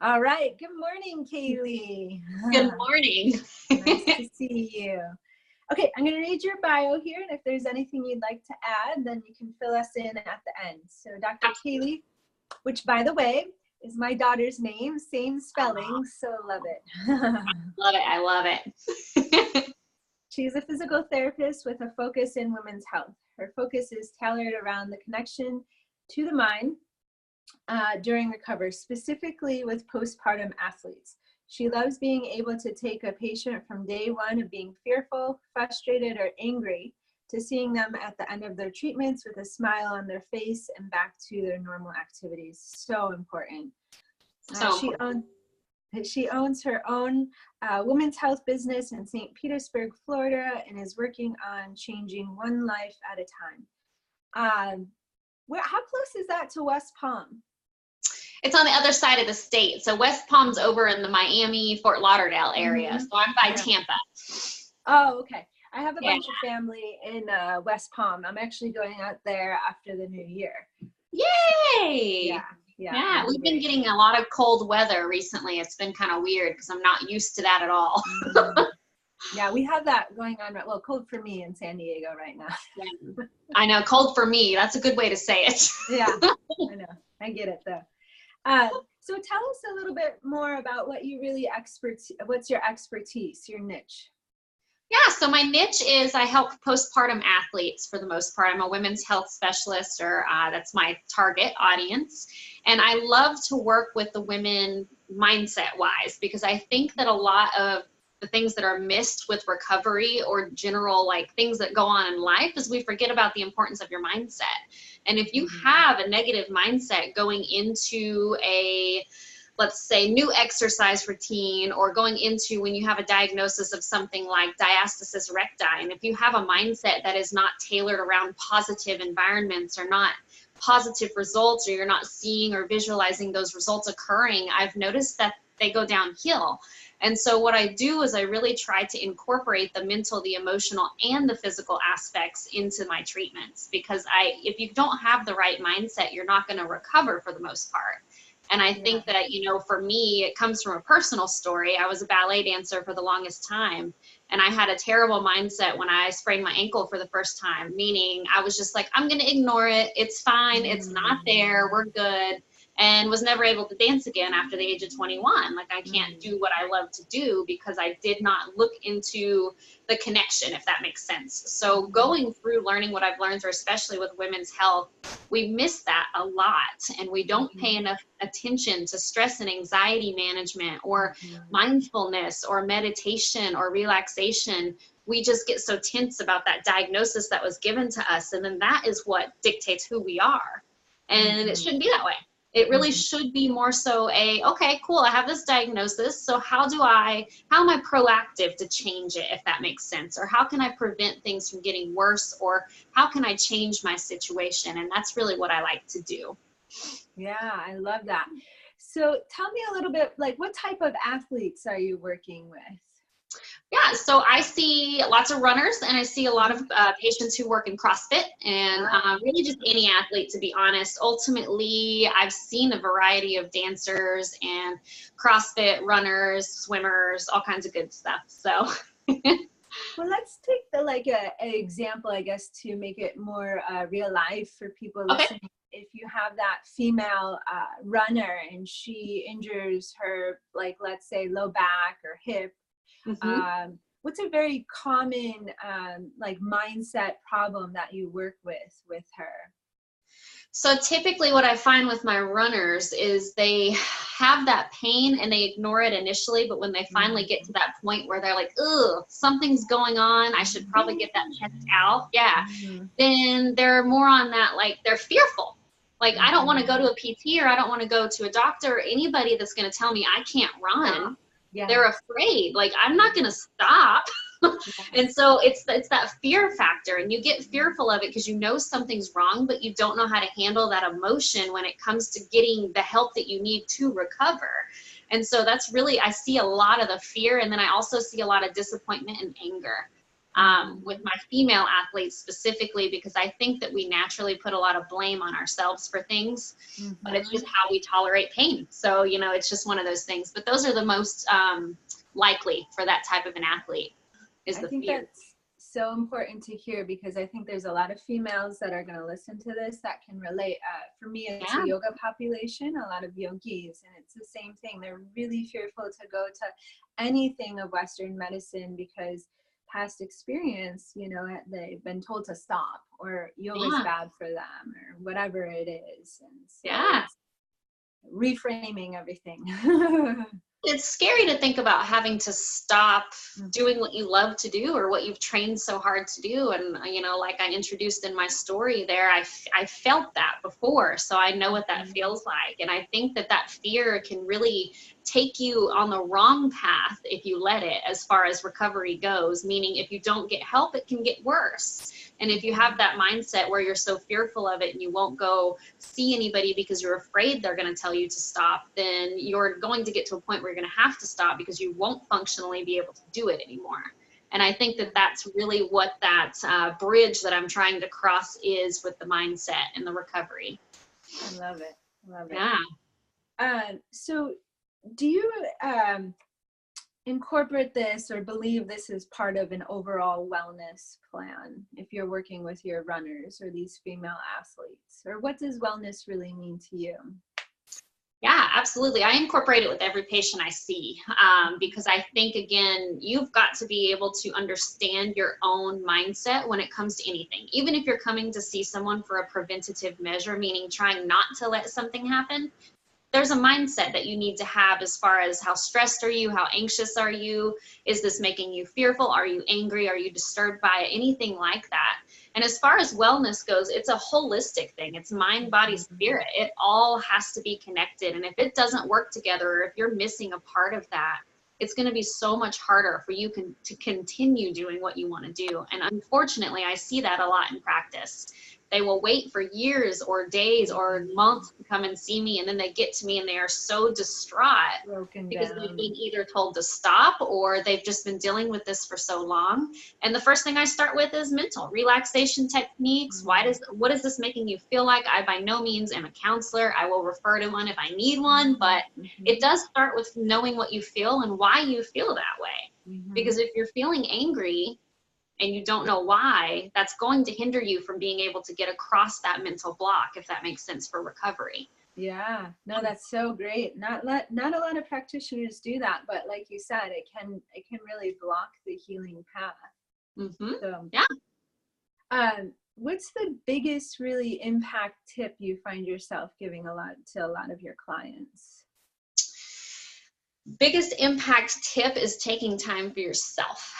All right. Good morning, Kaylee. Good morning. Nice to see you. Okay, I'm going to read your bio here, and if there's anything you'd like to add, then you can fill us in at the end. So Dr. Kaylee, which, by the way, is my daughter's name, same spelling, so love it. Love it. I love it. She's a physical therapist with a focus in women's health. Her focus is tailored around the connection to the mind during recovery, specifically with postpartum athletes. She loves being able to take a patient from day one of being fearful, frustrated, or angry to seeing them at the end of their treatments with a smile on their face and back to their normal activities. So important. She owns her own women's health business in St. Petersburg, Florida, and is working on changing one life at a time. How close is that to West Palm? It's on the other side of the state. So West Palm's over in the Miami, Fort Lauderdale area. Mm-hmm. So I'm by Tampa. Oh, okay. I have a bunch of family in West Palm. I'm actually going out there after the new year. Yay! Yeah, we've been getting a lot of cold weather recently. It's been kind of weird because I'm not used to that at all. Yeah, we have that going on. Well, cold for me in San Diego right now. Yeah. I know, cold for me. That's a good way to say it. Yeah, I know. I get it though. So tell us a little bit more about what you really what's your expertise, your niche? Yeah, so my niche is I help postpartum athletes for the most part. I'm a women's health specialist, or that's my target audience. And I love to work with the women mindset-wise, because I think that a lot of the things that are missed with recovery or general things that go on in life is we forget about the importance of your mindset. And if you have a negative mindset going into a, let's say, new exercise routine, or going into when you have a diagnosis of something like diastasis recti, and if you have a mindset that is not tailored around positive environments or not positive results, or you're not seeing or visualizing those results occurring, I've noticed that they go downhill. And so what I do is I really try to incorporate the mental, the emotional, and the physical aspects into my treatments, because if you don't have the right mindset, you're not going to recover for the most part. And I think that, for me, it comes from a personal story. I was a ballet dancer for the longest time, and I had a terrible mindset when I sprained my ankle for the first time, meaning I was just like, I'm going to ignore it. It's fine. It's not there. We're good. And was never able to dance again after the age of 21. I can't do what I love to do because I did not look into the connection, if that makes sense. So going through learning what I've learned, or especially with women's health, we miss that a lot, and we don't pay enough attention to stress and anxiety management, or mindfulness, or meditation, or relaxation. We just get so tense about that diagnosis that was given to us, and then that is what dictates who we are. And it shouldn't be that way. It really should be more so okay, cool, I have this diagnosis, so how am I proactive to change it, if that makes sense? Or how can I prevent things from getting worse? Or how can I change my situation? And that's really what I like to do. Yeah, I love that. So tell me a little bit, what type of athletes are you working with? Yeah, so I see lots of runners, and I see a lot of patients who work in CrossFit, and really just any athlete, to be honest. Ultimately, I've seen a variety of dancers and CrossFit runners, swimmers, all kinds of good stuff. So, well, let's take an example, I guess, to make it more real life for people listening. If you have that female runner and she injures her, let's say, low back or hip. What's a very common mindset problem that you work with her? So typically what I find with my runners is they have that pain and they ignore it initially, but when they finally get to that point where they're like, ugh, something's going on, I should probably get that checked out. Yeah. Then they're more on that, they're fearful. I don't want to go to a PT, or I don't want to go to a doctor, or anybody that's going to tell me I can't run. Yeah. They're afraid, I'm not going to stop. And so it's that fear factor, and you get fearful of it because you know something's wrong, but you don't know how to handle that emotion when it comes to getting the help that you need to recover. And so that's really, I see a lot of the fear, and then I also see a lot of disappointment and anger. with my female athletes specifically, because I think that we naturally put a lot of blame on ourselves for things, but it's just how we tolerate pain. So, you know, it's just one of those things. But those are the most likely for that type of an athlete, is the fear. I think that's so important to hear, because I think there's a lot of females that are going to listen to this that can relate. For me, it's a yoga population, a lot of yogis, and it's the same thing. They're really fearful to go to anything of Western medicine because past experience, you know, they've been told to stop, or yoga's bad for them, or whatever it is. And so it's reframing everything. It's scary to think about having to stop doing what you love to do or what you've trained so hard to do. And, you know, like I introduced in my story there, I felt that before, so I know what that feels like. And I think that that fear can really take you on the wrong path if you let it, as far as recovery goes, meaning if you don't get help, it can get worse. And if you have that mindset where you're so fearful of it and you won't go see anybody because you're afraid they're going to tell you to stop, then you're going to get to a point where you're going to have to stop because you won't functionally be able to do it anymore. And I think that that's really what that bridge that I'm trying to cross is with the mindset and the recovery. I love it. Love it. Yeah. So do you incorporate this or believe this is part of an overall wellness plan if you're working with your runners or these female athletes? Or what does wellness really mean to you? Yeah, absolutely. I incorporate it with every patient I see, because I think, again, you've got to be able to understand your own mindset when it comes to anything. Even if you're coming to see someone for a preventative measure, meaning trying not to let something happen, there's a mindset that you need to have as far as how stressed are you, how anxious are you, is this making you fearful, are you angry, are you disturbed by it, anything like that. And as far as wellness goes, it's a holistic thing. It's mind, body, spirit. It all has to be connected. And if it doesn't work together, or if you're missing a part of that, it's going to be so much harder for you to continue doing what you want to do. And unfortunately, I see that a lot in practice. They will wait for years or days or months to come and see me, and then they get to me and they are so distraught because they've been either told to stop or they've just been dealing with this for so long. And the first thing I start with is mental relaxation techniques. What is this making you feel like? I by no means am a counselor. I will refer to one if I need one, but it does start with knowing what you feel and why you feel that way. Because if you're feeling angry and you don't know why, that's going to hinder you from being able to get across that mental block, if that makes sense for recovery. Yeah, no, that's so great. Not a lot of practitioners do that, but like you said, it can really block the healing path. So, what's the biggest really impact tip you find yourself giving to a lot of your clients? Biggest impact tip is taking time for yourself.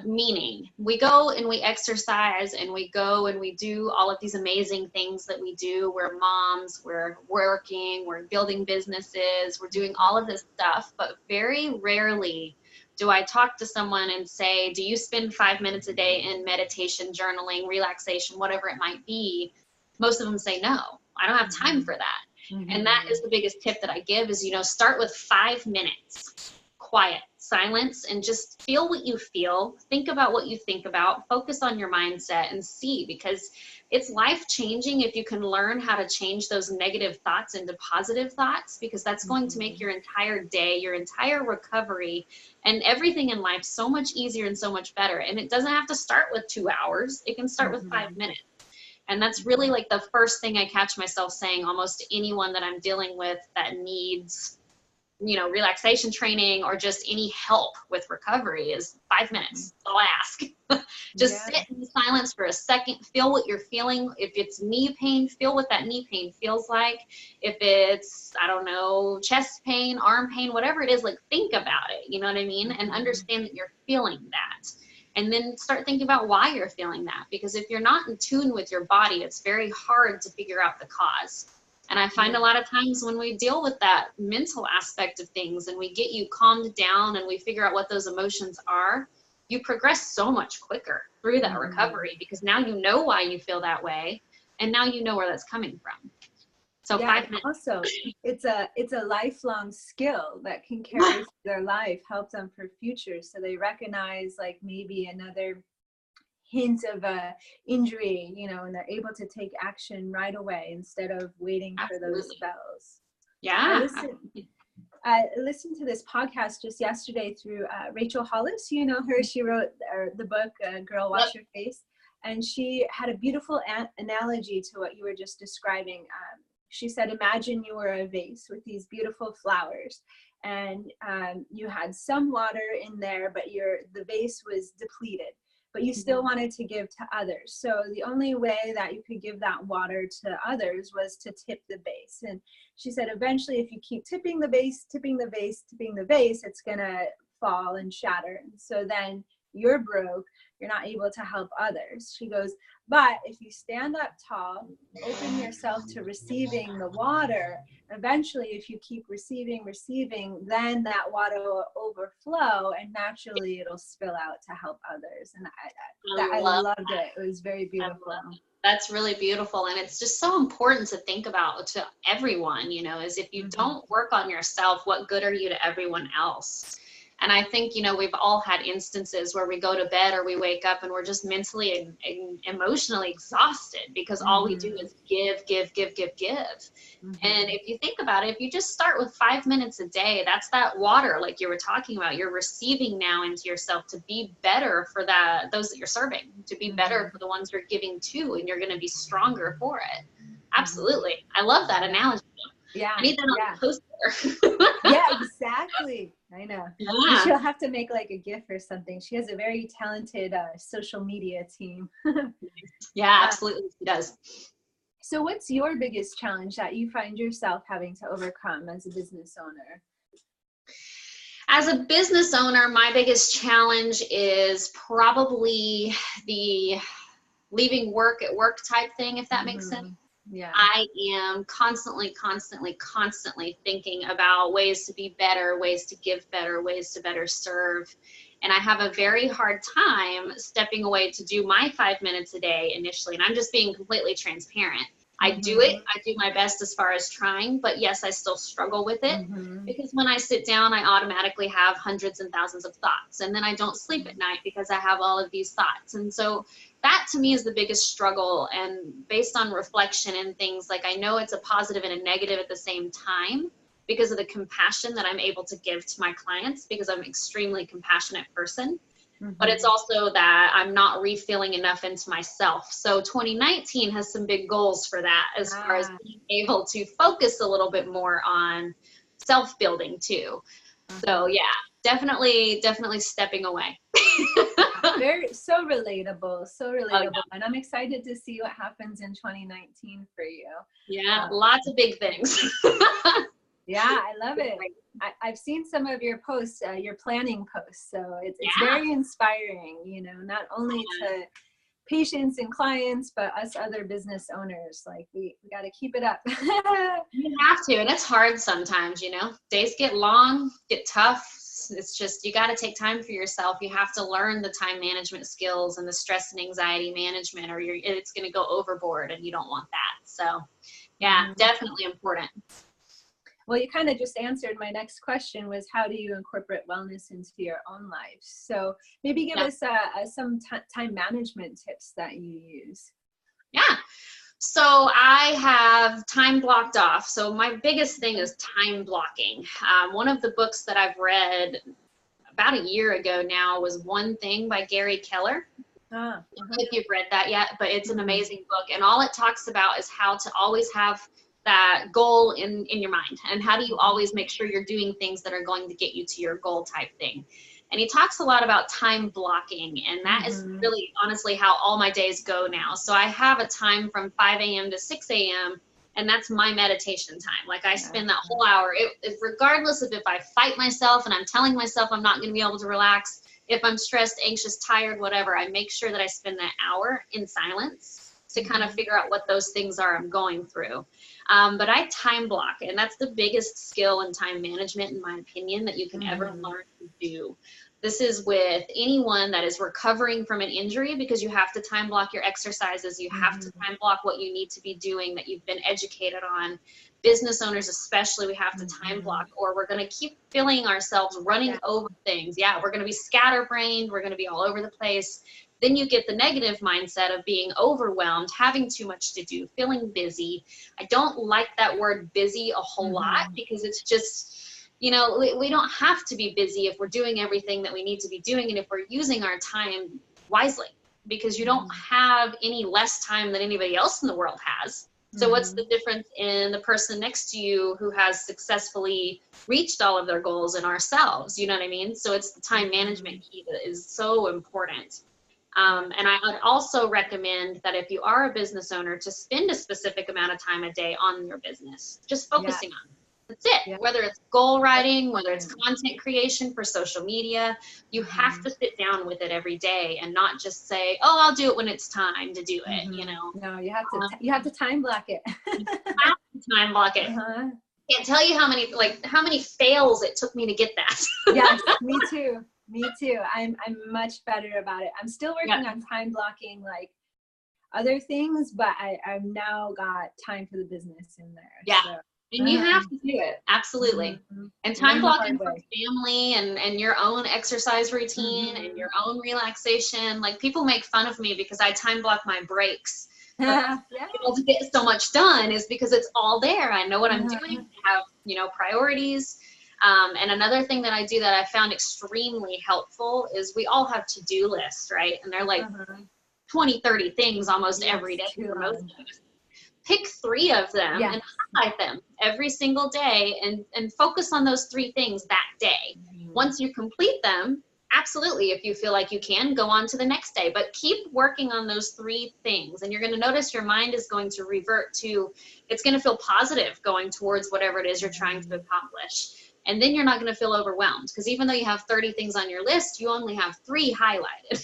Meaning, we go and we exercise and we go and we do all of these amazing things that we do. We're moms, we're working, we're building businesses, we're doing all of this stuff, but very rarely do I talk to someone and say, do you spend 5 minutes a day in meditation, journaling, relaxation, whatever it might be? Most of them say, no, I don't have time for that. And that is the biggest tip that I give is, start with 5 minutes, quiet, silence, and just feel what you feel. Think about what you think about, focus on your mindset and see, because it's life-changing if you can learn how to change those negative thoughts into positive thoughts, because that's going to make your entire day, your entire recovery, and everything in life so much easier and so much better. And it doesn't have to start with 2 hours. It can start with 5 minutes. And that's really like the first thing I catch myself saying almost to anyone that I'm dealing with that needs, relaxation training or just any help with recovery is 5 minutes. That's all I ask. Just sit in silence for a second, feel what you're feeling. If it's knee pain, feel what that knee pain feels like. If it's, chest pain, arm pain, whatever it is, like think about it, you know what I mean? And understand that you're feeling that. And then start thinking about why you're feeling that. Because if you're not in tune with your body, it's very hard to figure out the cause. And I find a lot of times when we deal with that mental aspect of things and we get you calmed down and we figure out what those emotions are, you progress so much quicker through that recovery, because now you know why you feel that way and now you know where that's coming from. So 5 minutes. Also, it's a lifelong skill that can carry through their life, help them for future. So they recognize like maybe another hint of a injury, you know, and they're able to take action right away instead of waiting for those Absolutely. spells. Yeah. I listened to this podcast just yesterday through Rachel Hollis. You know her. She wrote the book Girl Wash Your Face, and she had a beautiful analogy to what you were just describing. She said, imagine you were a vase with these beautiful flowers, and you had some water in there, but the vase was depleted, but you still wanted to give to others. So the only way that you could give that water to others was to tip the vase. And she said, eventually, if you keep tipping the vase, tipping the vase, tipping the vase, it's gonna fall and shatter. And so then you're broke, you're not able to help others. She goes, but if you stand up tall, open yourself to receiving the water, eventually, if you keep receiving, then that water will overflow and naturally it'll spill out to help others. And I loved it. It was very beautiful. That's really beautiful. And it's just so important to think about to everyone, you know, is if you don't work on yourself, what good are you to everyone else? And I think, you know, we've all had instances where we go to bed or we wake up and we're just mentally and emotionally exhausted because all we do is give. And if you think about it, if you just start with 5 minutes a day, that's that water, like you were talking about, you're receiving now into yourself to be better for those that you're serving, to be better for the ones you're giving to, and you're going to be stronger for it. Absolutely. I love that analogy. Yeah. I need that on the poster. Yeah, exactly. I know. Yeah. She'll have to make like a GIF or something. She has a very talented social media team. Yeah, absolutely. She does. So what's your biggest challenge that you find yourself having to overcome as a business owner? As a business owner, my biggest challenge is probably the leaving work at work type thing, if that makes sense. Yeah. I am constantly thinking about ways to be better, ways to give better, ways to better serve. And I have a very hard time stepping away to do my 5 minutes a day initially. And I'm just being completely transparent. I do it. I do my best as far as trying, but yes, I still struggle with it because when I sit down, I automatically have hundreds and thousands of thoughts. And then I don't sleep at night because I have all of these thoughts. And so that to me is the biggest struggle. And based on reflection and things, like I know it's a positive and a negative at the same time because of the compassion that I'm able to give to my clients, because I'm an extremely compassionate person. But it's also that I'm not refilling enough into myself. So 2019 has some big goals for that as far as being able to focus a little bit more on self-building too. So yeah, definitely stepping away. So relatable. Oh, yeah. And I'm excited to see what happens in 2019 for you. Yeah, lots of big things. Yeah, I love it. I've seen some of your posts, your planning posts. So it's very inspiring, you know, not only to patients and clients, but us other business owners. Like we got to keep it up. You have to, and it's hard sometimes, you know. Days get long, get tough. It's just, you got to take time for yourself. You have to learn the time management skills and the stress and anxiety management, or it's going to go overboard, and you don't want that. So yeah, definitely important. Well, you kind of just answered my next question, was how do you incorporate wellness into your own life? So maybe give us some time management tips that you use. Yeah. So I have time blocked off. So my biggest thing is time blocking. One of the books that I've read about a year ago now was One Thing by Gary Keller. I don't know if you've read that yet, but it's an amazing book. And all it talks about is how to always have that goal in your mind, and how do you always make sure you're doing things that are going to get you to your goal type thing. And he talks a lot about time blocking, and that is really honestly how all my days go now. So I have a time from 5 a.m. to 6 a.m. and that's my meditation time. Like I spend that whole hour, regardless of if I fight myself and I'm telling myself I'm not going to be able to relax, if I'm stressed, anxious, tired, whatever, I make sure that I spend that hour in silence to kind of figure out what those things are I'm going through. But I time block, and that's the biggest skill in time management, in my opinion, that you can ever learn to do. This is with anyone that is recovering from an injury, because you have to time block your exercises. You have to time block what you need to be doing that you've been educated on. Business owners especially, we have to time block, or we're going to keep feeling ourselves running over things. Yeah, we're going to be scatterbrained. We're going to be all over the place. Then you get the negative mindset of being overwhelmed, having too much to do, feeling busy. I don't like that word busy a whole lot, because it's just, you know, we don't have to be busy if we're doing everything that we need to be doing, and if we're using our time wisely, because you don't have any less time than anybody else in the world has. So what's the difference in the person next to you who has successfully reached all of their goals and ourselves? You know what I mean? So it's the time management key that is so important. And I would also recommend that if you are a business owner, to spend a specific amount of time a day on your business, just focusing on it. That's it. Yeah. Whether it's goal writing, whether it's content creation for social media, you have to sit down with it every day and not just say, oh, I'll do it when it's time to do it, you know? No, you have to time block it. You have to time block it. Can't tell you how many fails it took me to get that. Yes, me too. Me too. I'm much better about it. I'm still working on time blocking like other things, but I've now got time for the business in there. Yeah. So. And you have to do it. Absolutely. And time blocking for family and your own exercise routine and your own relaxation. Like, people make fun of me because I time block my breaks. Able to get so much done is because it's all there. I know what I'm doing. I have, you know, priorities. And another thing that I do that I found extremely helpful is we all have to-do lists, right? And they're like 20, 30 things almost every day for most of us. Pick 3 of them and highlight them every single day and focus on those 3 things that day. Once you complete them, absolutely, if you feel like you can, go on to the next day. But keep working on those 3 things, and you're going to notice your mind is going to revert to, it's going to feel positive going towards whatever it is you're trying to accomplish. And then you're not going to feel overwhelmed, because even though you have 30 things on your list, you only have 3 highlighted.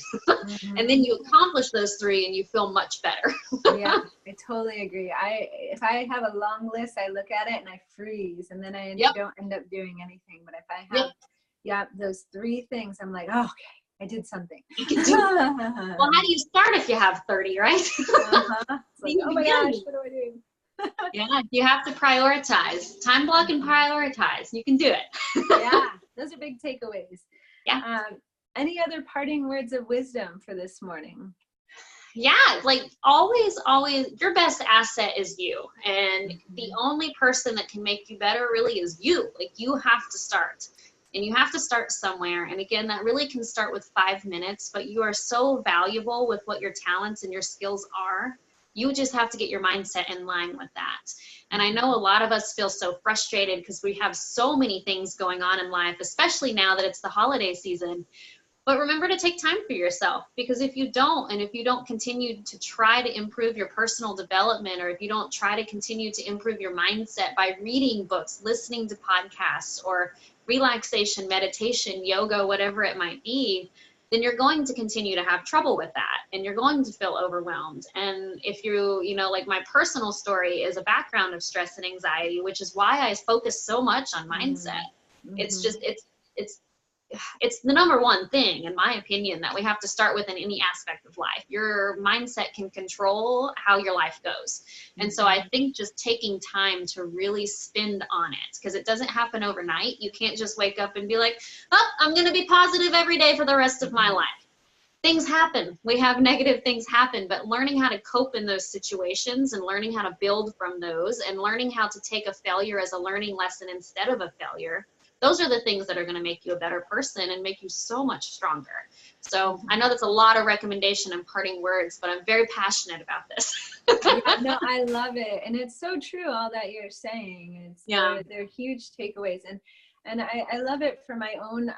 And then you accomplish those 3 and you feel much better. Yeah, I totally agree. If I have a long list, I look at it and I freeze, and then I don't end up doing anything. But if I have those 3 things, I'm like, oh, okay, I did something. You can do it. Well, how do you start if you have 30, right? It's like, oh my gosh, what do I do? Yeah, you have to prioritize. Time block and prioritize. You can do it. Yeah, those are big takeaways. Yeah. Any other parting words of wisdom for this morning? Yeah, like always, your best asset is you. And the only person that can make you better really is you. Like, you have to start. And you have to start somewhere. And again, that really can start with 5 minutes, but you are so valuable with what your talents and your skills are. You just have to get your mindset in line with that. And I know a lot of us feel so frustrated because we have so many things going on in life, especially now that it's the holiday season. But remember to take time for yourself, because if you don't, and if you don't continue to try to improve your personal development, or if you don't try to continue to improve your mindset by reading books, listening to podcasts, or relaxation, meditation, yoga, whatever it might be, then you're going to continue to have trouble with that, and you're going to feel overwhelmed. And if you know, like my personal story is a background of stress and anxiety, which is why I focus so much on mindset. It's just, it's the number one thing, in my opinion, that we have to start with in any aspect of life. Your mindset can control how your life goes. And so I think just taking time to really spend on it, because it doesn't happen overnight. You can't just wake up and be like, oh, I'm going to be positive every day for the rest of my life. Things happen. We have negative things happen, but learning how to cope in those situations and learning how to build from those and learning how to take a failure as a learning lesson instead of a failure, those are the things that are going to make you a better person and make you so much stronger. So I know that's a lot of recommendation and parting words, but I'm very passionate about this. No, I love it. And it's so true, all that you're saying. They're huge takeaways. And I love it for my own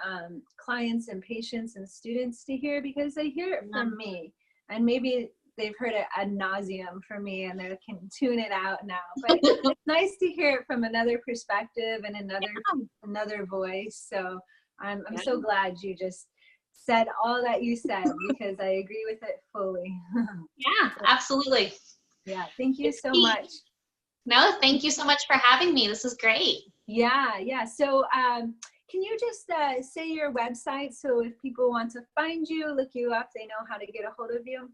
clients and patients and students to hear, because they hear it from me. And maybe they've heard it ad nauseum from me and they can tune it out now. But it's nice to hear it from another perspective and another voice. So I'm so glad you just said all that you said, because I agree with it fully. Yeah, absolutely. Yeah, thank you so much. No, thank you so much for having me. This is great. Yeah. So can you just say your website, so if people want to find you, look you up, they know how to get a hold of you?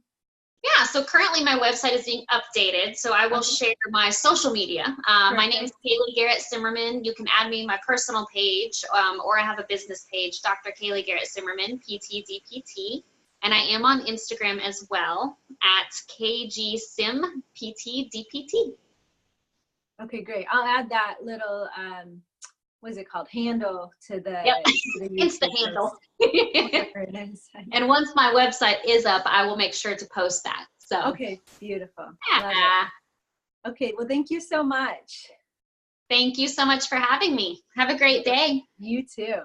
Yeah, so currently my website is being updated, so I will share my social media. My name is Kaylee Garrett Simmerman. You can add me my personal page, or I have a business page, Dr. Kaylee Garrett Simmerman, PT DPT. And I am on Instagram as well at KGSimPTDPT. Okay, great. I'll add that little, what is it called? Handle to the, Yep. to the Insta YouTube handle. post. Whatever it is. And once my website is up, I will make sure to post that. So Okay, beautiful. Love yeah. it. Okay, well, thank you so much. Thank you so much for having me. Have a great day. You too.